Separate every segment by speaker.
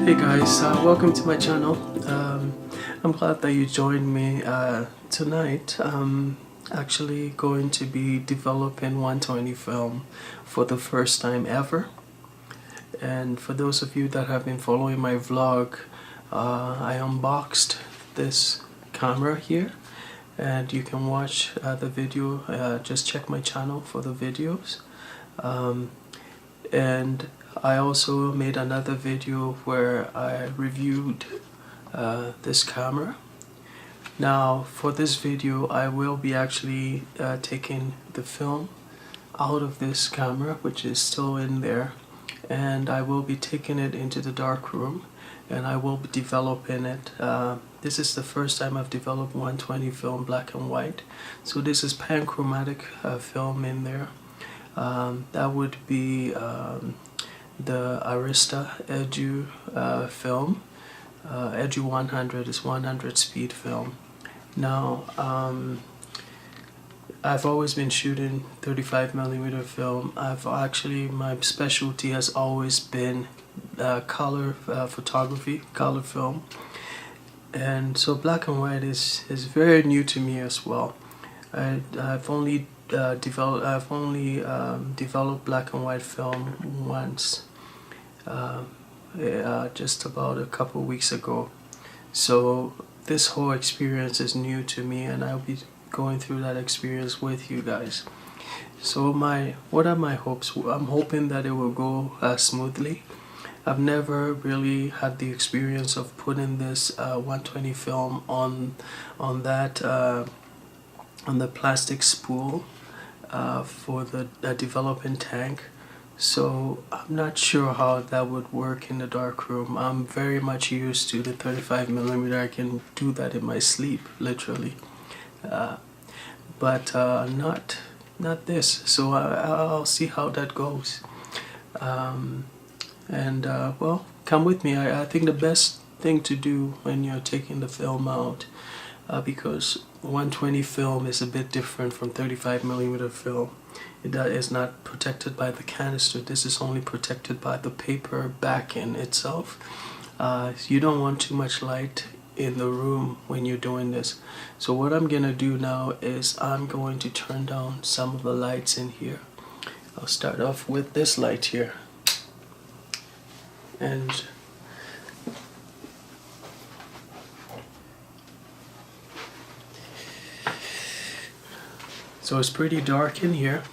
Speaker 1: Hey guys, welcome to my channel. I'm glad that you joined me tonight. I'm actually going to be developing 120 film for the first time ever. And for those of you that have been following my vlog, I unboxed this camera here, and you can watch the video. Just check my channel for the videos. And I also made another video where I reviewed this camera. Now for this video I will be actually taking the film out of this camera, which is still in there, and I will be taking it into the dark room and I will be developing it. This is the first time I've developed 120 film black and white, so this is panchromatic film in there. That would be the Arista Edu film. Edu 100 is 100 speed film. Now I've always been shooting 35mm film. My specialty has always been color photography, color film, and so black and white is very new to me as well. I've only developed black and white film once, just about a couple weeks ago. So this whole experience is new to me, and I'll be going through that experience with you guys. So what are my hopes? I'm hoping that it will go smoothly. I've never really had the experience of putting this 120 film on the plastic spool for the developing tank, so I'm not sure how that would work in the dark room. I'm very much used to the 35mm. I can do that in my sleep, literally, but not this. So I'll see how that goes, well, come with me. I think the best thing to do when you're taking the film out, because 120 film is a bit different from 35mm film. It is not protected by the canister. This is only protected by the paper backing itself. You don't want too much light in the room when you're doing this. So what I'm gonna do now is I'm going to turn down some of the lights in here. I'll start off with this light here, and so it's pretty dark in here,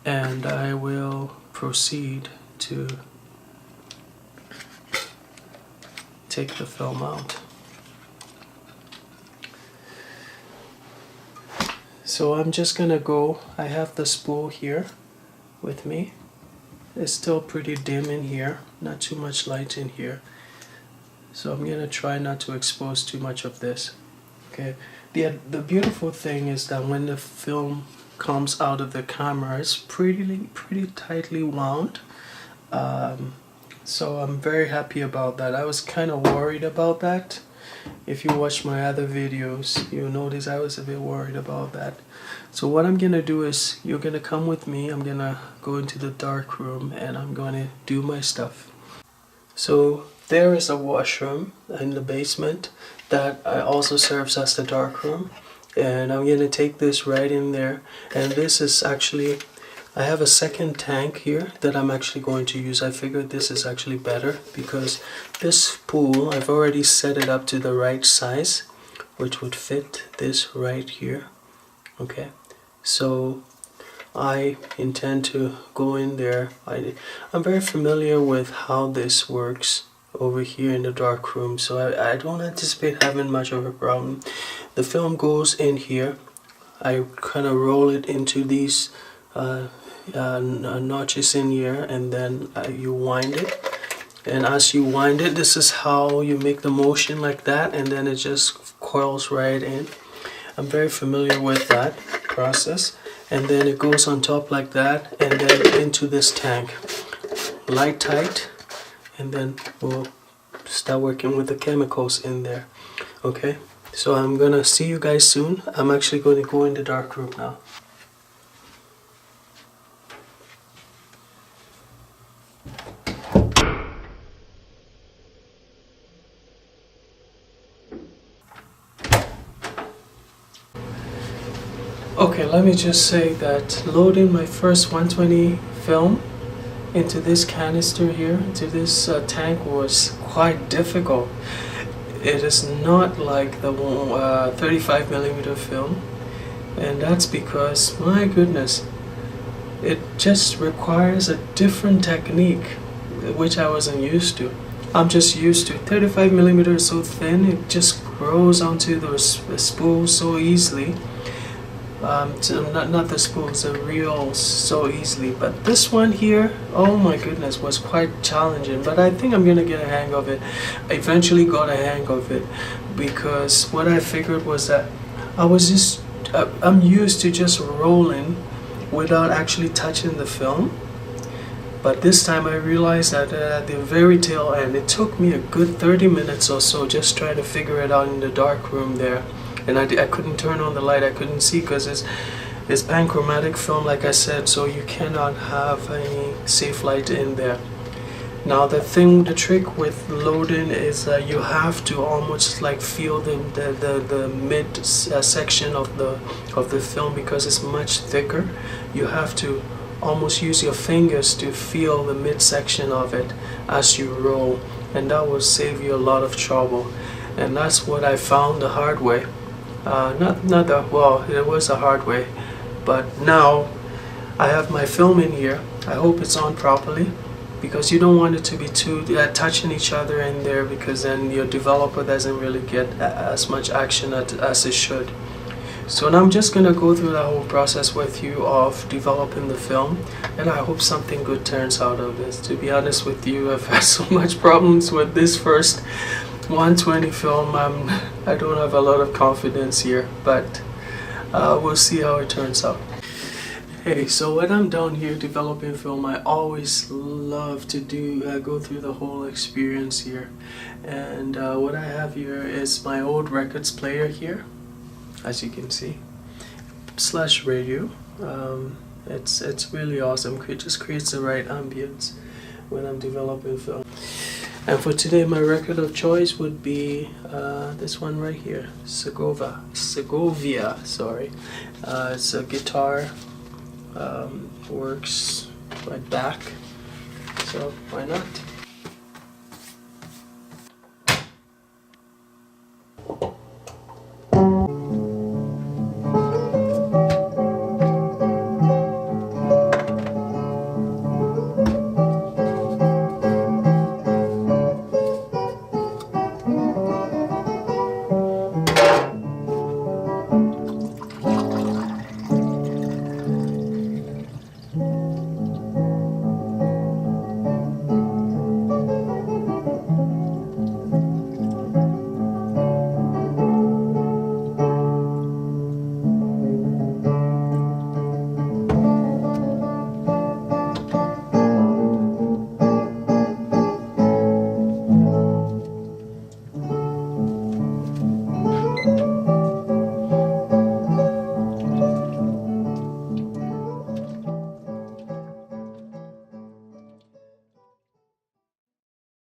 Speaker 1: and I will proceed to take the film out. So I'm just gonna go, I have the spool here with me. It's still pretty dim in here, not too much light in here. So I'm gonna try not to expose too much of this. Okay. The beautiful thing is that when the film comes out of the camera, it's pretty tightly wound. So I'm very happy about that. I was kind of worried about that. If you watch my other videos, you'll notice I was a bit worried about that. So what I'm gonna do is, you're gonna come with me. I'm gonna go into the dark room and I'm gonna do my stuff. So there is a washroom in the basement that also serves as the dark room, and I'm gonna take this right in there. And this is actually, I have a second tank here that I'm actually going to use. I figured this is actually better because this spool, I've already set it up to the right size, which would fit this right here. Okay, so I intend to go in there. I'm very familiar with how this works over here in the dark room, so I don't anticipate having much of a problem. The film goes in here. I kind of roll it into these notches in here, and then you wind it. And as you wind it, this is how you make the motion, like that, and then it just coils right in. I'm very familiar with that process. And then it goes on top like that, and then into this tank, light tight, and then we'll start working with the chemicals in there. Okay, so I'm gonna see you guys soon. I'm actually going to go in the dark room now. Okay, let me just say that loading my first 120 film into this canister here, into this tank, was quite difficult. It is not like the 35mm film, and that's because, my goodness, it just requires a different technique, which I wasn't used to. I'm just used to 35mm so thin, it just grows onto those spools so easily. Not the spools, the reels so easily. But this one here, oh my goodness, was quite challenging. But I think I'm gonna get a hang of it. I eventually got a hang of it because what I figured was that I'm used to just rolling without actually touching the film. But this time I realized that at the very tail end, it took me a good 30 minutes or so just trying to figure it out in the dark room there. And I couldn't turn on the light, I couldn't see because it's panchromatic film, like I said, so you cannot have any safe light in there. Now the trick with loading is you have to almost like feel the mid section of the film because it's much thicker. You have to almost use your fingers to feel the midsection of it as you roll, and that will save you a lot of trouble. And that's what I found the hard way. It was a hard way, but now I have my film in here. I hope it's on properly because you don't want it to be too touching each other in there, because then your developer doesn't really get as much action as it should. So now I'm just gonna go through that whole process with you of developing the film, and I hope something good turns out of this. To be honest with you, I've had so much problems with this first 120 film. I don't have a lot of confidence here, but we'll see how it turns out. Hey, so when I'm down here developing film, I always love to go through the whole experience here. And what I have here is my old records player here, as you can see, / radio. It's really awesome. It just creates the right ambience when I'm developing film. And for today, my record of choice would be this one right here, Segovia. Sorry, it's a guitar, works right back, so why not?